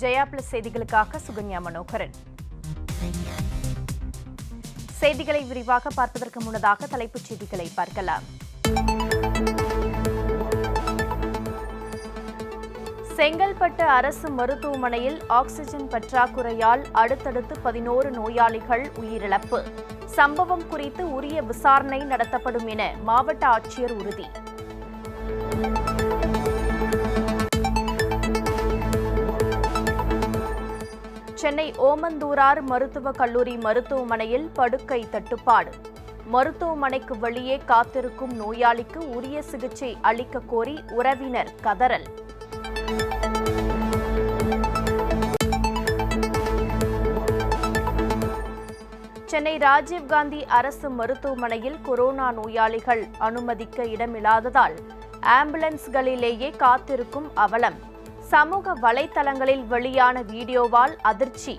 Jaya plus செய்திகளுக்காக சுகன்யா மனோகரன். செய்திகளை விரிவாக பார்ப்பதற்கு முன்னதாக தலைப்புச் செய்திகளை பார்க்கலாம். செங்கல்பட்டு அரசு மருத்துவமனையில் ஆக்ஸிஜன் பற்றாக்குறையால் அடுத்தடுத்து 11 நோயாளிகள் உயிரிழப்பு. சம்பவம் குறித்து உரிய விசாரணை நடத்தப்படும் என மாவட்ட ஆட்சியர் உறுதி. சென்னை ஓமந்தூரார் மருத்துவக் கல்லூரி மருத்துவமனையில் படுக்கை தட்டுப்பாடு. மருத்துவமனைக்கு வெளியே காத்திருக்கும் நோயாளிக்கு உரிய சிகிச்சை அளிக்க கோரி உறவினர் கதறல். சென்னை ராஜீவ்காந்தி அரசு மருத்துவமனையில் கொரோனா நோயாளிகள் அனுமதிக்க இடமில்லாததால் ஆம்புலன்ஸ்களிலேயே காத்திருக்கும் அவலம். சமூக வலைதளங்களில் வெளியான வீடியோவால் அதிர்ச்சி.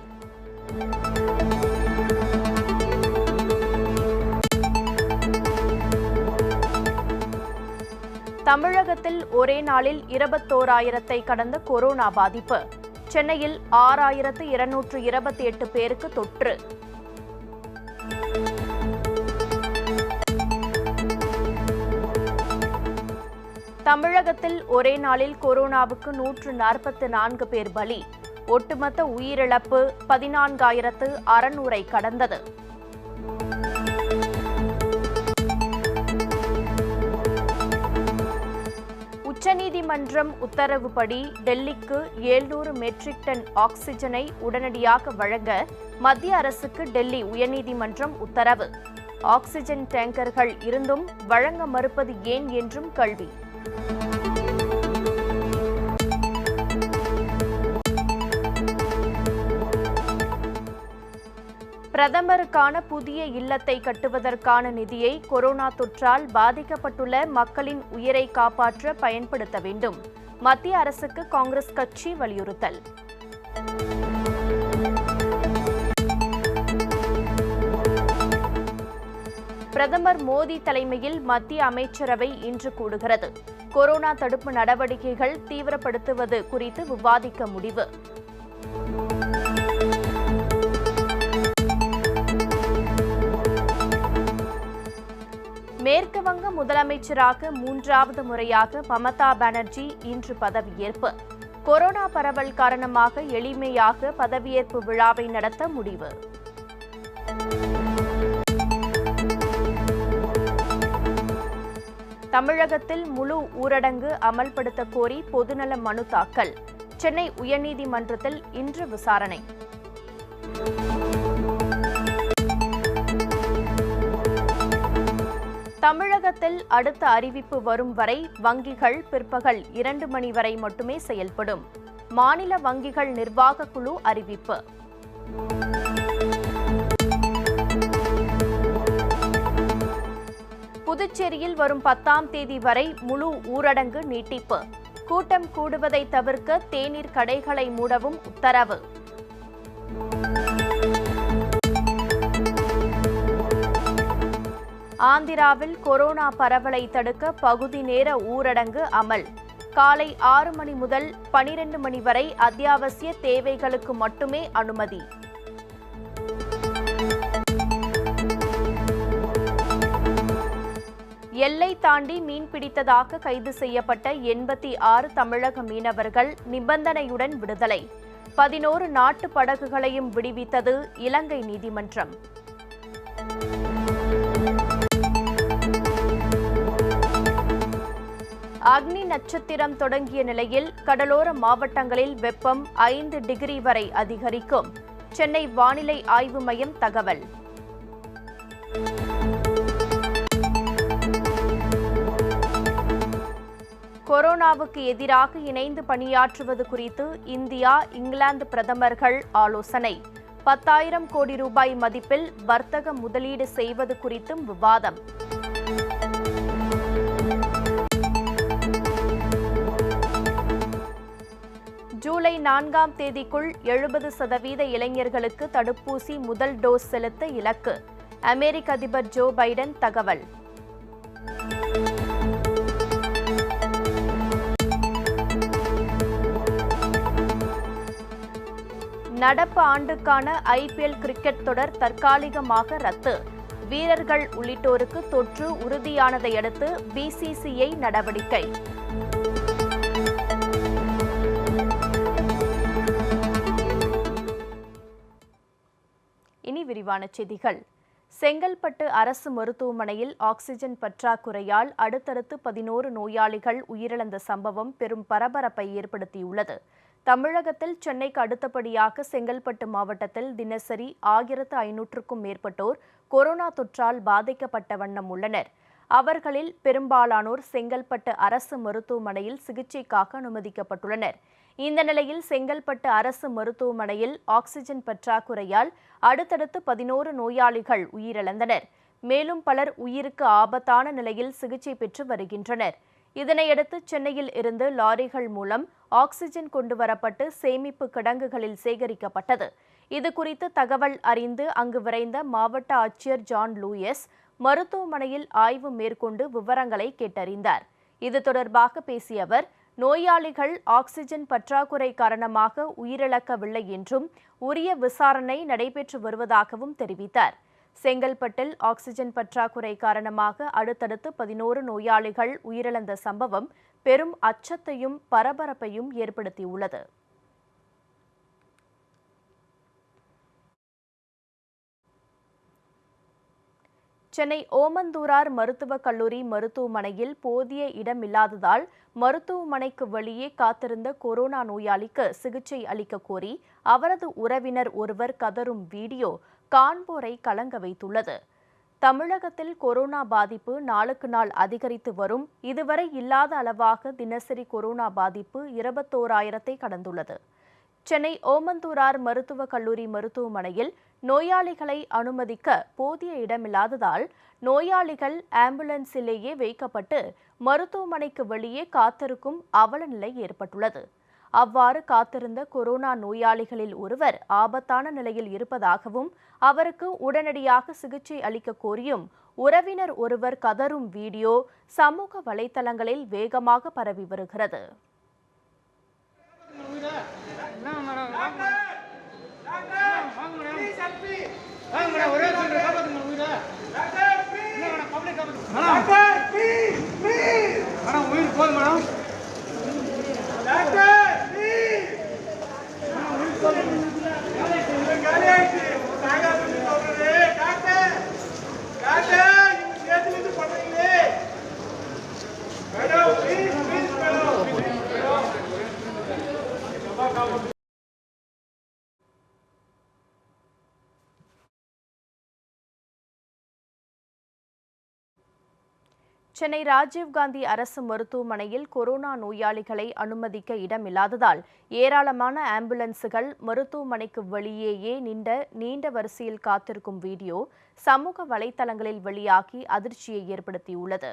தமிழகத்தில் ஒரே நாளில் 21,000 கடந்த கொரோனா பாதிப்பு. சென்னையில் 6,228 பேருக்கு தொற்று. தமிழகத்தில் ஒரே நாளில் கொரோனாவுக்கு 144 பேர் பலி. ஒட்டுமொத்த உயிரிழப்பு 14,600 கடந்தது. உச்சநீதிமன்றம் உத்தரவுப்படி டெல்லிக்கு 700 மெட்ரிக் டன் ஆக்ஸிஜனை உடனடியாக வழங்க மத்திய அரசுக்கு டெல்லி உயர்நீதிமன்றம் உத்தரவு. ஆக்ஸிஜன் டேங்கர்கள் இருந்தும் வழங்க மறுப்பது ஏன் என்றும் கேள்வி. பிரதமருக்கான புதிய இல்லத்தை கட்டுவதற்கான நிதியை கொரோனா தொற்றால் பாதிக்கப்பட்டுள்ள மக்களின் உயிரை காப்பாற்ற பயன்படுத்த வேண்டும். மத்திய அரசுக்கு காங்கிரஸ் கட்சி வலியுறுத்தல். பிரதமர் மோடி தலைமையில் மத்திய அமைச்சரவை இன்று கூடுகிறது. கொரோனா தடுப்பு நடவடிக்கைகள் தீவிரப்படுத்துவது குறித்து விவாதிக்க முடிவு. மேற்கு வங்க முதலமைச்சராக 3வது முறையாக மமதா பானர்ஜி இன்று பதவியேற்பு. கொரோனா பரவல் காரணமாக எளிமையாக பதவியேற்பு விழாவை நடத்த முடிவு. தமிழகத்தில் முழு ஊரடங்கு அமல்படுத்த கோரி பொதுநல மனு தாக்கல். சென்னை உயர்நீதிமன்றத்தில் இன்று விசாரணை. தமிழகத்தில் அடுத்த அறிவிப்பு வரும் வரை வங்கிகள் பிற்பகல் 2 மணி வரை மட்டுமே செயல்படும். மாநில வங்கிகள் நிர்வாக குழு அறிவிப்பு. புதுச்சேரியில் வரும் 10ஆம் தேதி வரை முழு ஊரடங்கு நீட்டிப்பு. கூட்டம் கூடுவதை தவிர்க்க தேநீர் கடைகளை மூடவும் உத்தரவு. ஆந்திராவில் கொரோனா பரவலை தடுக்க பகுதி நேர ஊரடங்கு அமல். காலை 6 மணி முதல் 12 மணி வரை அத்தியாவசிய தேவைகளுக்கு மட்டுமே அனுமதி. எல்லை தாண்டி மீன் பிடித்ததாக கைது செய்யப்பட்ட 86 தமிழக மீனவர்கள் நிபந்தனையுடன் விடுதலை. 11 நாட்டு படகுகளையும் விடுவித்தது இலங்கை நீதிமன்றம். அக்னி நட்சத்திரம் தொடங்கிய நிலையில் கடலோர மாவட்டங்களில் வெப்பம் 5 டிகிரி வரை அதிகரிக்கும். சென்னை வானிலை ஆய்வு மையம் தகவல். கொரோனாவுக்கு எதிராக இணைந்து பணியாற்றுவது குறித்து இந்தியா, இங்கிலாந்து பிரதமர்கள் ஆலோசனை. 10,000 கோடி ரூபாய் மதிப்பில் வர்த்தக முதலீடு செய்வது குறித்தும் விவாதம். ஜூலை 4ஆம் தேதிக்குள் 70% இளைஞர்களுக்கு தடுப்பூசி முதல் டோஸ் செலுத்த இலக்கு. அமெரிக்க அதிபர் ஜோ பைடன் தகவல். நடப்பு ஆண்டுக்கான ஐபிஎல் கிரிக்கெட் தொடர் தற்காலிகமாக ரத்து. வீரர்கள் உள்ளிட்டோருக்கு தொற்று உறுதியானதை அடுத்து பிசிசிஐ நடவடிக்கை. இனி விரிவான செய்திகள். செங்கல்பட்டு அரசு மருத்துவமனையில் ஆக்ஸிஜன் பற்றாக்குறையால் அடுத்தடுத்து 11 நோயாளிகள் உயிரிழந்த சம்பவம் பெரும் பரபரப்பை ஏற்படுத்தியுள்ளது. தமிழகத்தில் சென்னைக்கு அடுத்தபடியாக செங்கல்பட்டு மாவட்டத்தில் தினசரி 1500க்கும் மேற்பட்டோர் கொரோனா தொற்றால் பாதிக்கப்பட்ட வண்ணம் உள்ளனர். அவர்களில் பெரும்பாலானோர் செங்கல்பட்டு அரசு மருத்துவமனையில் சிகிச்சைக்காக அனுமதிக்கப்பட்டுள்ளனர். இந்த நிலையில் செங்கல்பட்டு அரசு மருத்துவமனையில் ஆக்ஸிஜன் பற்றாக்குறையால் அடுத்தடுத்து 11 நோயாளிகள் உயிரிழந்தனர். மேலும் பலர் உயிருக்கு ஆபத்தான நிலையில் சிகிச்சை பெற்று வருகின்றனர். இதனையடுத்து சென்னையில் இருந்து லாரிகள் மூலம் ஆக்ஸிஜன் கொண்டுவரப்பட்டு சேமிப்பு கிடங்குகளில் சேகரிக்கப்பட்டது. இதுகுறித்து தகவல் அறிந்து அங்கு விரைந்த மாவட்ட ஆட்சியர் ஜான் லூயிஸ் மருத்துவமனையில் ஆய்வு மேற்கொண்டு விவரங்களை கேட்டறிந்தார். இது தொடர்பாக பேசிய அவர், நோயாளிகள் ஆக்ஸிஜன் பற்றாக்குறை காரணமாக உயிரிழக்கவில்லை என்றும் உரிய விசாரணை நடைபெற்று வருவதாகவும் தெரிவித்தார். செங்கல்பட்டில் ஆக்ஸிஜன் பற்றாக்குறை காரணமாக அடுத்தடுத்து 11 நோயாளிகள் உயிரிழந்த சம்பவம் பெரும் அச்சத்தையும் பரபரப்பையும் ஏற்படுத்தியுள்ளது. சென்னை ஓமந்தூரார் மருத்துவக் கல்லூரி மருத்துவமனையில் போதிய இடமில்லாததால் மருத்துவமனைக்கு வெளியே காத்திருந்த கொரோனா நோயாளிக்கு சிகிச்சை அளிக்க கோரி அவரது உறவினர் ஒருவர் கதறும் வீடியோ காண்போரை கலங்க வைத்துள்ளது. தமிழகத்தில் கொரோனா பாதிப்பு நாளுக்கு நாள் அதிகரித்து வரும். இதுவரை இல்லாத அளவாக தினசரி கொரோனா பாதிப்பு 21,000ஐ கடந்துள்ளது. சென்னை ஓமந்தூரார் மருத்துவக் கல்லூரி மருத்துவமனையில் நோயாளிகளை அனுமதிக்க போதிய இடமில்லாததால் நோயாளிகள் ஆம்புலன்ஸிலேயே வைக்கப்பட்டு மருத்துவமனைக்கு வெளியே காத்திருக்கும் அவலநிலை ஏற்பட்டுள்ளது. அவ்வாறு காத்திருந்த கொரோனா நோயாளிகளில் ஒருவர் ஆபத்தான நிலையில் இருப்பதாகவும் அவருக்கு உடனடியாக சிகிச்சை அளிக்க கோரியும் உறவினர் ஒருவர் கதறும் வீடியோ சமூக வலைதளங்களில் வேகமாக பரவி வருகிறது. சென்னை ராஜீவ்காந்தி அரசு மருத்துவமனையில் கொரோனா நோயாளிகளை அனுமதிக்க இடமில்லாததால் ஏராளமான ஆம்புலன்ஸுகள் மருத்துவமனைக்கு வெளியேயே நீண்ட வரிசையில் காத்திருக்கும் வீடியோ சமூக வலைதளங்களில் வெளியாகி அதிர்ச்சியை ஏற்படுத்தியுள்ளது.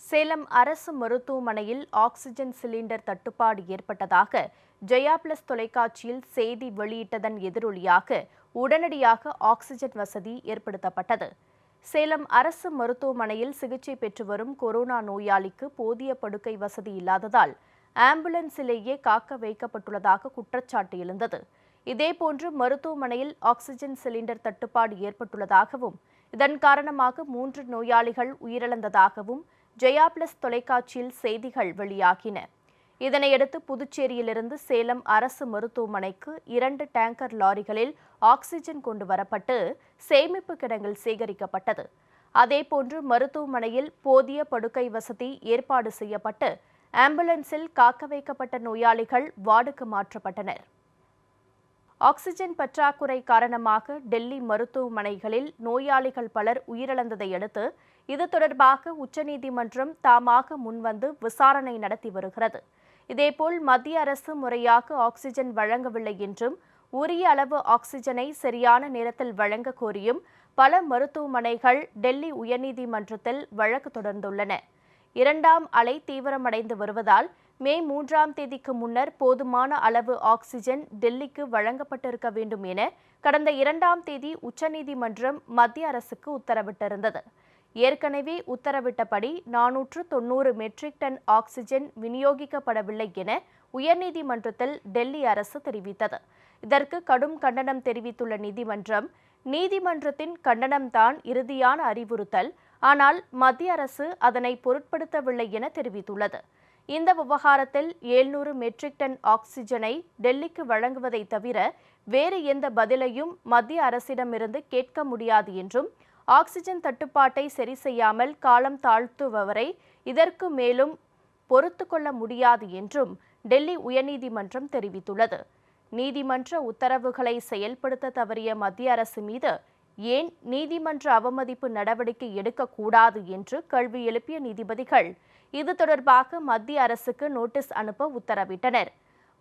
சேலம் அரசு மருத்துவமனையில் ஆக்ஸிஜன் சிலிண்டர் தட்டுப்பாடு ஏற்பட்டதாக ஜெயா பிளஸ் தொலைக்காட்சியில் செய்தி வெளியிட்டதன் எதிரொலியாக உடனடியாக ஆக்ஸிஜன் வசதி ஏற்படுத்தப்பட்டது. சேலம் அரசு மருத்துவமனையில் சிகிச்சை பெற்று வரும் கொரோனா நோயாளிக்கு போதிய படுக்கை வசதி இல்லாததால் ஆம்புலன்ஸிலேயே காக்க வைக்கப்பட்டுள்ளதாக குற்றச்சாட்டு எழுந்தது. இதேபோன்று மருத்துவமனையில் ஆக்ஸிஜன் சிலிண்டர் தட்டுப்பாடு ஏற்பட்டுள்ளதாகவும் இதன் காரணமாக 3 நோயாளிகள் உயிரிழந்ததாகவும் ஜெயா பிளஸ் தொலைக்காட்சியில் செய்திகள் வெளியாகின. இதனையடுத்து புதுச்சேரியிலிருந்து சேலம் அரசு மருத்துவமனைக்கு 2 டேங்கர் லாரிகளில் ஆக்ஸிஜன் கொண்டு வரப்பட்டு சேமிப்பு கிடங்கில் சேகரிக்கப்பட்டது. அதேபோன்று மருத்துவமனையில் போதிய படுக்கை வசதி ஏற்பாடு செய்யப்பட்டு ஆம்புலன்ஸில் காக்க வைக்கப்பட்ட நோயாளிகள் வார்டுக்கு மாற்றப்பட்டனர். ஆக்சிஜன் பற்றாக்குறை காரணமாக டெல்லி மருத்துவமனைகளில் நோயாளிகள் பலர் உயிரிழந்ததை அடுத்து இது தொடர்பாக உச்சநீதிமன்றம் தாமாக முன்வந்து விசாரணை நடத்தி வருகிறது. இதேபோல் மத்திய அரசு முறையாக ஆக்சிஜன் வழங்கவில்லை என்றும் உரிய அளவு ஆக்சிஜனை சரியான நேரத்தில் வழங்க கோரியும் பல மருத்துவமனைகள் டெல்லி உயர்நீதிமன்றத்தில் வழக்கு தொடர்ந்துள்ளன. 2ஆம் அலை தீவிரமடைந்து வருவதால் மே 3ஆம் தேதிக்கு முன்னர் போதுமான அளவு ஆக்சிஜன் டெல்லிக்கு வழங்கப்பட்டிருக்க வேண்டும் என கடந்த 2ஆம் தேதி உச்சநீதிமன்றம் மத்திய அரசுக்கு உத்தரவிட்டிருந்தது. ஏற்கனவே உத்தரவிட்டபடி 490 மெட்ரிக் டன் ஆக்சிஜன் விநியோகிக்கப்படவில்லை என உயர்நீதிமன்றத்தில் டெல்லி அரசு தெரிவித்தது. இதற்கு கடும் கண்டனம் தெரிவித்துள்ள நீதிமன்றத்தின் கண்டனம்தான் இறுதியான அறிவுறுத்தல், ஆனால் மத்திய அரசு அதனை பொருட்படுத்தவில்லை என தெரிவித்துள்ளது. இந்த விவகாரத்தில் 700 மெட்ரிக் டன் ஆக்சிஜனை டெல்லிக்கு வழங்குவதை தவிர வேறு எந்த பதிலையும் மத்திய அரசிடமிருந்து கேட்க முடியாது என்றும், ஆக்சிஜன் தட்டுப்பாட்டை சரி செய்யாமல் காலம் தாழ்த்துபவரை இதற்கு மேலும் பொறுத்து கொள்ள முடியாது என்றும் டெல்லி உயர்நீதிமன்றம் தெரிவித்துள்ளது. நீதிமன்ற உத்தரவுகளை செயல்படுத்த தவறிய மத்திய அரசு மீது ஏன் நீதிமன்ற அவமதிப்பு நடவடிக்கை எடுக்கக்கூடாது என்று கேள்வி எழுப்பிய நீதிபதிகள் இது தொடர்பாக மத்திய அரசுக்கு நோட்டீஸ் அனுப்ப உத்தரவிட்டனர்.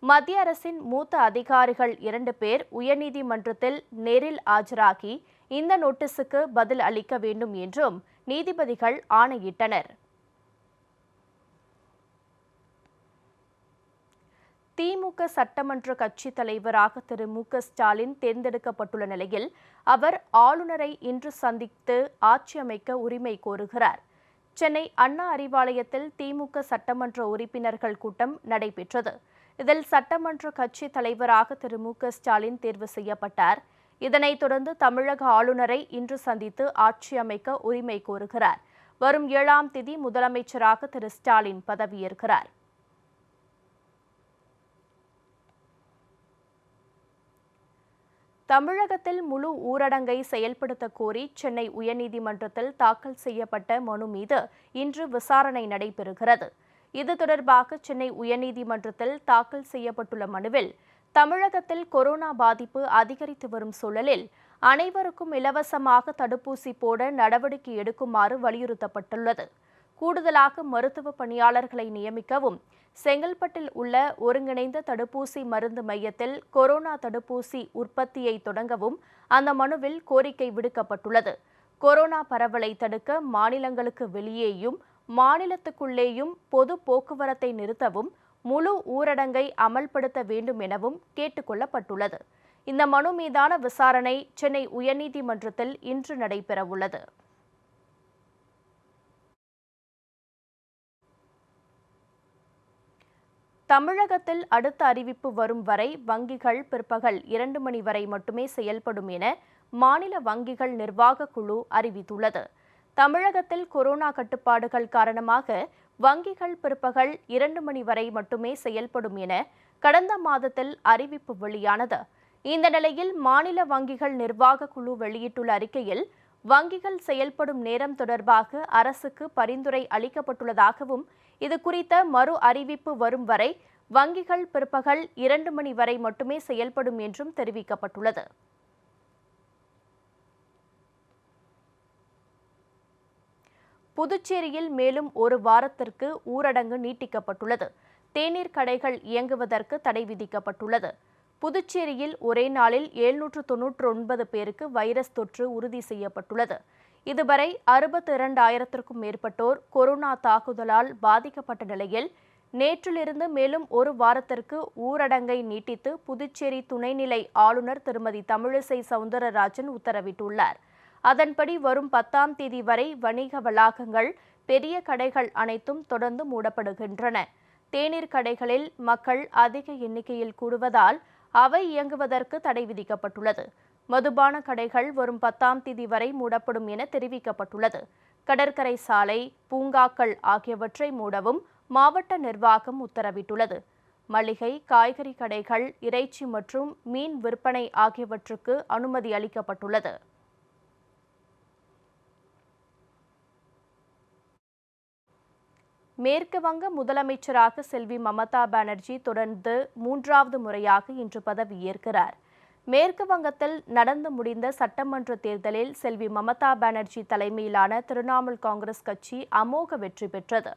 மத்திய அரசின் மூத்த அதிகாரிகள் 2 பேர் உயர்நீதிமன்றத்தில் நேரில் ஆஜராகி இந்த நோட்டீஸுக்கு பதில் அளிக்க வேண்டும் என்றும் நீதிபதிகள் ஆணையிட்டனர். திமுக சட்டமன்ற கட்சித் தலைவராக திரு மு.க. ஸ்டாலின் தேர்ந்தெடுக்கப்பட்டுள்ள நிலையில் அவர் ஆளுநரை இன்று சந்தித்து ஆட்சி அமைக்க உரிமை கோருகிறார். சென்னை அண்ணா அறிவாலயத்தில் திமுக சட்டமன்ற உறுப்பினர்கள் கூட்டம் நடைபெற்றது. இதில் சட்டமன்ற கட்சித் தலைவராக திரு மு.க. ஸ்டாலின் தேர்வு செய்யப்பட்டார். இதனைத் தொடர்ந்து தமிழக ஆளுநரை இன்று சந்தித்து ஆட்சி அமைக்க உரிமை கோருகிறார். வரும் 7ஆம் தேதி முதலமைச்சராக திரு ஸ்டாலின் பதவியேற்கிறார். தமிழகத்தில் முழு ஊரடங்கை செயல்படுத்த கோரி சென்னை உயர்நீதிமன்றத்தில் தாக்கல் செய்யப்பட்ட மனு மீது இன்று விசாரணை நடைபெறுகிறது. இது தொடர்பாக சென்னை உயர்நீதிமன்றத்தில் தாக்கல் செய்யப்பட்டுள்ள மனுவில் தமிழகத்தில் கொரோனா பாதிப்பு அதிகரித்து வரும் சூழலில் அனைவருக்கும் இலவசமாக தடுப்பூசி போட நடவடிக்கை எடுக்குமாறு வலியுறுத்தப்பட்டுள்ளது. கூடுதலாக மருத்துவ பணியாளர்களை நியமிக்கவும், செங்கல்பட்டில் உள்ள ஒருங்கிணைந்த தடுப்பூசி மருந்து மையத்தில் கொரோனா தடுப்பூசி உற்பத்தியை தொடங்கவும் அந்த மனுவில் கோரிக்கை விடுக்கப்பட்டுள்ளது. கொரோனா பரவலை தடுக்க மாநிலங்களுக்கு வெளியேயும் மாநிலத்துக்குள்ளேயும் பொது போக்குவரத்தை நிறுத்தவும் முழு ஊரடங்கை அமல்படுத்த வேண்டும் எனவும் கேட்டுக் கொள்ளப்பட்டுள்ளது. இந்த மனு மீதான விசாரணை சென்னை உயர்நீதிமன்றத்தில் இன்று நடைபெறவுள்ளது. தமிழகத்தில் அடுத்த அறிவிப்பு வரும் வரை வங்கிகள் பிற்பகல் 2 மணி வரை மட்டுமே செயல்படும் என மாநில வங்கிகள் நிர்வாக குழு அறிவித்துள்ளது. தமிழகத்தில் கொரோனா கட்டுப்பாடுகள் காரணமாக வங்கிகள் பிற்பகல் 2 மணி வரை மட்டுமே செயல்படும் என கடந்த மாதத்தில் அறிவிப்பு வெளியானது. இந்த நிலையில் மாநில வங்கிகள் நிர்வாக குழு வெளியிட்டுள்ள அறிக்கையில் வங்கிகள் செயல்படும் நேரம் தொடர்பாக அரசுக்கு பரிந்துரை அளிக்கப்பட்டுள்ளதாகவும், இது குறித்த மறு அறிவிப்பு வரும் வரை வங்கிகள் பிற்பகல் 2 மணி வரை மட்டுமே செயல்படும் என்றும் தெரிவிக்கப்பட்டுள்ளது. புதுச்சேரியில் மேலும் 1 வாரத்திற்கு ஊரடங்கு நீட்டிக்கப்பட்டுள்ளது. தேநீர் கடைகள் இயங்குவதற்கு தடை விதிக்கப்பட்டுள்ளது. புதுச்சேரியில் ஒரே நாளில் 799 பேருக்கு வைரஸ் தொற்று உறுதி செய்யப்பட்டுள்ளது. இதுவரை 62,000க்கும் மேற்பட்டோர் கொரோனா தாக்குதலால் பாதிக்கப்பட்ட நிலையில் நேற்றிலிருந்து மேலும் 1 வாரத்திற்கு ஊரடங்கை நீட்டித்து புதுச்சேரி துணைநிலை ஆளுநர் திருமதி தமிழிசை சவுந்தரராஜன் உத்தரவிட்டுள்ளார். அதன்படி வரும் 10ஆம் தேதி வரை வணிக வளாகங்கள், பெரிய கடைகள் அனைத்தும் தொடர்ந்து மூடப்படுகின்றன. தேநீர் கடைகளில் மக்கள் அதிக எண்ணிக்கையில் கூடுவதால் அவை இயங்குவதற்கு தடை விதிக்கப்பட்டுள்ளது. மதுபான கடைகள் வரும் 10ஆம் தேதி வரை மூடப்படும் என தெரிவிக்கப்பட்டுள்ளது. கடற்கரை சாலை, பூங்காக்கள் ஆகியவற்றை மூடவும் மாவட்ட நிர்வாகம் உத்தரவிட்டுள்ளது. மளிகை, காய்கறி கடைகள், இறைச்சி மற்றும் மீன் விற்பனை ஆகியவற்றுக்கு அனுமதி அளிக்கப்பட்டுள்ளது. மேற்கு வங்க முதலமைச்சராக செல்வி மமதா பானர்ஜி தொடர்ந்து 3வது முறையாக இன்று பதவியேற்கிறார். மேற்கு வங்கத்தில் நடந்து முடிந்த சட்டமன்ற தேர்தலில் செல்வி மமதா பானர்ஜி தலைமையிலான திரிணாமுல் காங்கிரஸ் கட்சி அமோக வெற்றி பெற்றது.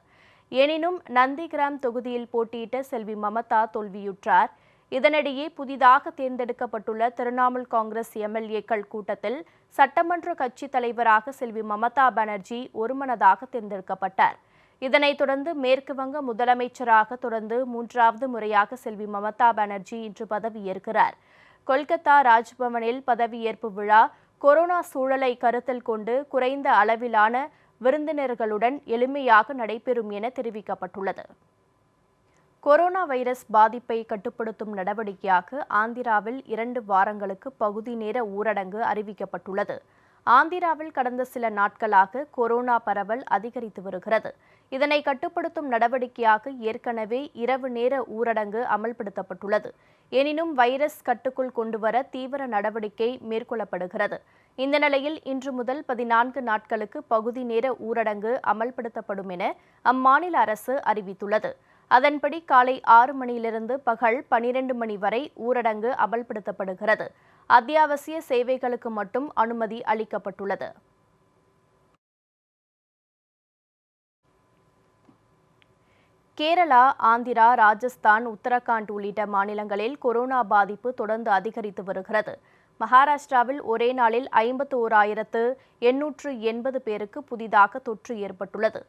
எனினும் நந்திகிராம் தொகுதியில் போட்டியிட்ட செல்வி மமதா தோல்வியுற்றார். இதனிடையே புதிதாக தேர்ந்தெடுக்கப்பட்டுள்ள திரிணாமுல் காங்கிரஸ் எம்எல்ஏக்கள் கூட்டத்தில் சட்டமன்ற கட்சித் தலைவராக செல்வி மமதா பானர்ஜி ஒருமனதாக தேர்ந்தெடுக்கப்பட்டார். இதனைத் தொடர்ந்து மேற்கு வங்க முதலமைச்சராக தொடர்ந்து 3வது முறையாக செல்வி மமதா பானர்ஜி இன்று பதவியேற்கிறார். கொல்கத்தா ராஜ்பவனில் பதவியேற்பு விழா கொரோனா சூழலை கருத்தில் கொண்டு குறைந்த அளவிலான விருந்தினர்களுடன் எளிமையாக நடைபெறும் என தெரிவிக்கப்பட்டுள்ளது. கொரோனா வைரஸ் பாதிப்பை கட்டுப்படுத்தும் நடவடிக்கையாக ஆந்திராவில் 2 வாரங்களுக்கு பகுதி நேர ஊரடங்கு அறிவிக்கப்பட்டுள்ளது. ஆந்திராவில் கடந்த சில நாட்களாக கொரோனா பரவல் அதிகரித்து வருகிறது. இதனை கட்டுப்படுத்தும் நடவடிக்கையாக ஏற்கனவே இரவு நேர ஊரடங்கு அமல்படுத்தப்பட்டுள்ளது. எனினும் வைரஸ் கட்டுக்குள் கொண்டுவர தீவிர நடவடிக்கை மேற்கொள்ளப்படுகிறது. இந்த நிலையில் இன்று முதல் 14 நாட்களுக்கு பகுதி நேர ஊரடங்கு அமல்படுத்தப்படும் என அம்மாநில அரசு அறிவித்துள்ளது. அதன்படி காலை 6 மணியிலிருந்து பகல் 12 மணி வரை ஊரடங்கு அமல்படுத்தப்படுகிறது. அத்தியாவசிய சேவைகளுக்கு மட்டும் அனுமதி அளிக்கப்பட்டுள்ளது. கேரளா, ஆந்திரா, ராஜஸ்தான், உத்தரகாண்ட் உள்ளிட்ட மாநிலங்களில் கொரோனா பாதிப்பு தொடர்ந்து அதிகரித்து வருகிறது. மகாராஷ்டிராவில் ஒரே நாளில் 51,880 பேருக்கு புதிதாக தொற்று ஏற்பட்டுள்ளது.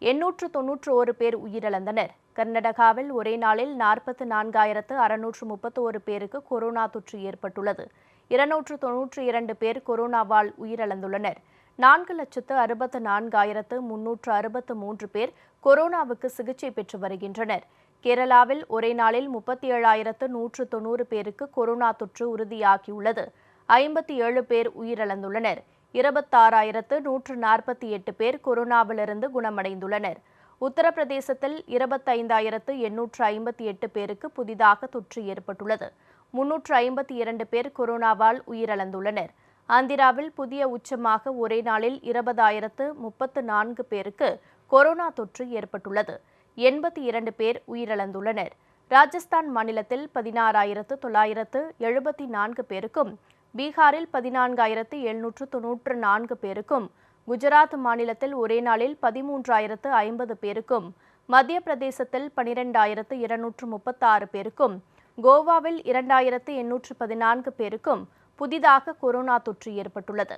891 பேர் உயிரிழந்தனர். கர்நாடகாவில் ஒரே நாளில் 44,631 பேருக்கு கொரோனா தொற்று ஏற்பட்டுள்ளது. 292 பேர் கொரோனாவால் உயிரிழந்துள்ளனர். 4,64,363 பேர் கொரோனாவுக்கு சிகிச்சை பெற்று வருகின்றனர். கேரளாவில் ஒரே நாளில் 37,190 பேருக்கு கொரோனா தொற்று உறுதியாகியுள்ளது. 57 பேர் உயிரிழந்துள்ளனர். 26,148 பேர் கொரோனாவிலிருந்து குணமடைந்துள்ளனர். உத்தரப்பிரதேசத்தில் 25,858 பேருக்கு புதிதாக தொற்று ஏற்பட்டுள்ளது. 352 பேர் கொரோனாவால் உயிரிழந்துள்ளனர். ஆந்திராவில் புதிய உச்சமாக ஒரே நாளில் 20,034 பேருக்கு கொரோனா தொற்று ஏற்பட்டுள்ளது. 82 பேர் உயிரிழந்துள்ளனர். ராஜஸ்தான் மாநிலத்தில் 16,974 பேருக்கும், பீகாரில் 14,794 பேருக்கும், குஜராத் மாநிலத்தில் ஒரே நாளில் 13,050 பேருக்கும், மத்திய பிரதேசத்தில் 12,236 பேருக்கும், கோவாவில் 2,814 பேருக்கும் புதிதாக கொரோனா தொற்று ஏற்பட்டுள்ளது.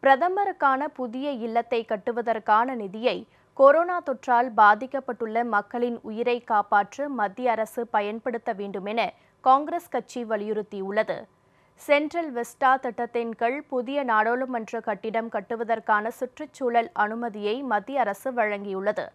பிரதமருக்கான புதிய இல்லத்தை கட்டுவதற்கான நிதியை கொரோனா தொற்றால் பாதிக்கப்பட்டுள்ள மக்களின் உயிரை காப்பாற்ற மத்திய அரசு பயன்படுத்த வேண்டும் என காங்கிரஸ் கட்சி வலியுறுத்தியுள்ளது. சென்ட்ரல் விஸ்டா திட்டத்தின் கீழ் புதிய நாடாளுமன்ற கட்டிடம் கட்டுவதற்கான சுற்றுச்சூழல் அனுமதியை மத்திய அரசு வழங்கியுள்ளது.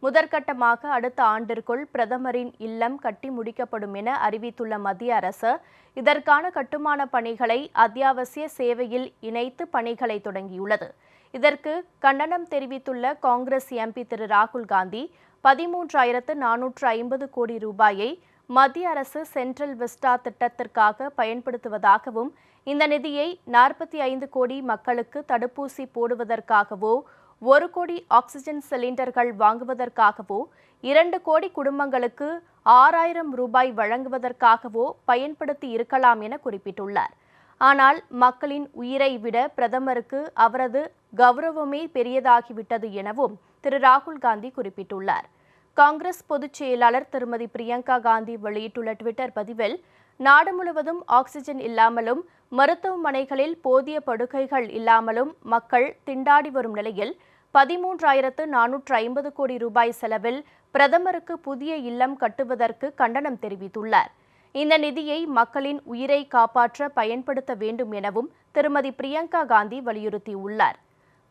முதற்கட்டமாக அடுத்த ஆண்டிற்குள் பிரதமரின் இல்லம் கட்டி முடிக்கப்படும் என அறிவித்துள்ள மத்திய அரசு இதற்கான கட்டுமான பணிகளை அத்தியாவசிய சேவையில் இணைத்து பணிகளை தொடங்கியுள்ளது. இதற்கு கண்டனம் தெரிவித்துள்ள காங்கிரஸ் எம்பி திரு ராகுல் காந்தி 13,450 கோடி ரூபாயை மத்திய அரசு சென்ட்ரல் விஸ்டா திட்டத்திற்காக பயன்படுத்துவதாகவும், இந்த நிதியை 45 கோடி மக்களுக்கு தடுப்பூசி போடுவதற்காகவோ, 1 கோடி ஆக்சிஜன் சிலிண்டர்கள் வாங்குவதற்காகவோ, 2 கோடி குடும்பங்களுக்கு 6,000 ரூபாய் வழங்குவதற்காகவோ பயன்படுத்தி இருக்கலாம் என குறிப்பிட்டுள்ளார். ஆனால் மக்களின் உயிரை விட பிரதமருக்கு அவரது கௌரவமே பெரியதாகிவிட்டது எனவும் திரு ராகுல் காந்தி குறிப்பிட்டுள்ளார். காங்கிரஸ் பொதுச் செயலாளர் திருமதி பிரியங்கா காந்தி வெளியிட்டுள்ள ட்விட்டர் பதிவில், நாடு முழுவதும் ஆக்சிஜன் இல்லாமலும் மருத்துவமனைகளில் போதிய படுக்கைகள் இல்லாமலும் மக்கள் திண்டாடி வரும் நிலையில் 13,450 கோடி ரூபாய் செலவில் பிரதமருக்கு புதிய இல்லம் கட்டுவதற்கு கண்டனம் தெரிவித்துள்ளார். இந்த நிதியை மக்களின் உயிரை காப்பாற்ற பயன்படுத்த வேண்டும் எனவும் திருமதி பிரியங்கா காந்தி வலியுறுத்தியுள்ளார்.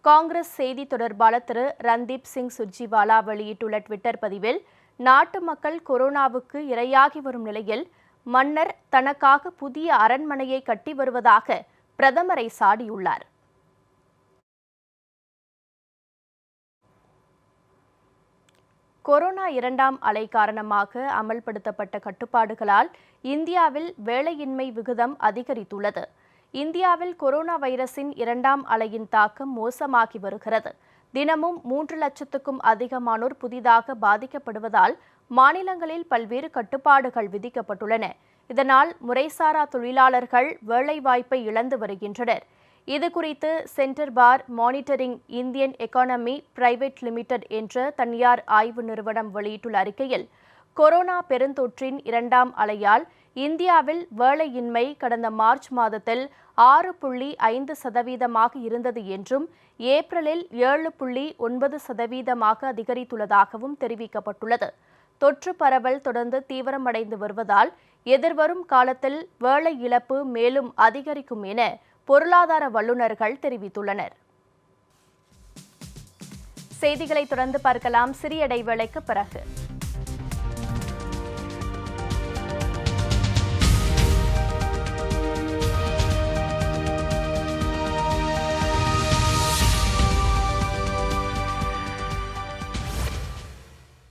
காங்கிரஸ் செய்தி தொடர்பாளர் திரு ரந்தீப் சிங் சுர்ஜிவாலா வெளியிட்டுள்ள ட்விட்டர் பதிவில், நாட்டு மக்கள் கொரோனாவுக்கு இரையாகி வரும் நிலையில் மன்னர் தனக்காக புதிய அரண்மனையை கட்டி வருவதாக பிரதமரை சாடியுள்ளார். கொரோனா 2ஆம் அலை காரணமாக அமல்படுத்தப்பட்ட கட்டுப்பாடுகளால் இந்தியாவில் வேலையின்மை விகிதம் அதிகரித்துள்ளது. இந்தியாவில் கொரோனா வைரஸின் 2ஆம் அலையின் தாக்கம் மோசமாகி வருகிறது. தினமும் 3 லட்சத்துக்கும் அதிகமானோர் புதிதாக பாதிக்கப்படுவதால் மாநிலங்களில் பல்வேறு கட்டுப்பாடுகள் விதிக்கப்பட்டுள்ளன. இதனால் முறைசாரா தொழிலாளர்கள் வேலைவாய்ப்பை இழந்து வருகின்றனர். இதுகுறித்து Centre for Monitoring Indian Economy Private Limited என்ற தனியார் ஆய்வு நிறுவனம் வெளியிட்டுள்ள அறிக்கையில், கொரோனா பெருந்தொற்றின் 2ஆம் அலையால் இந்தியாவில் வேலையின்மை கடந்த மார்ச் மாதத்தில் 6.5% இருந்தது என்றும், ஏப்ரலில் 7.9% அதிகரித்துள்ளதாகவும் தெரிவிக்கப்பட்டுள்ளது. தொற்று பரவல் தொடர்ந்து தீவிரமடைந்து வருவதால் எதிர்வரும் காலத்தில் வேலை இழப்பு மேலும் அதிகரிக்கும் என பொருளாதார வல்லுநர்கள் தெரிவித்துள்ளனர். செய்திகளை தொடர்ந்து பார்க்கலாம். சிறிய இடைவேளைக்கு பிறகு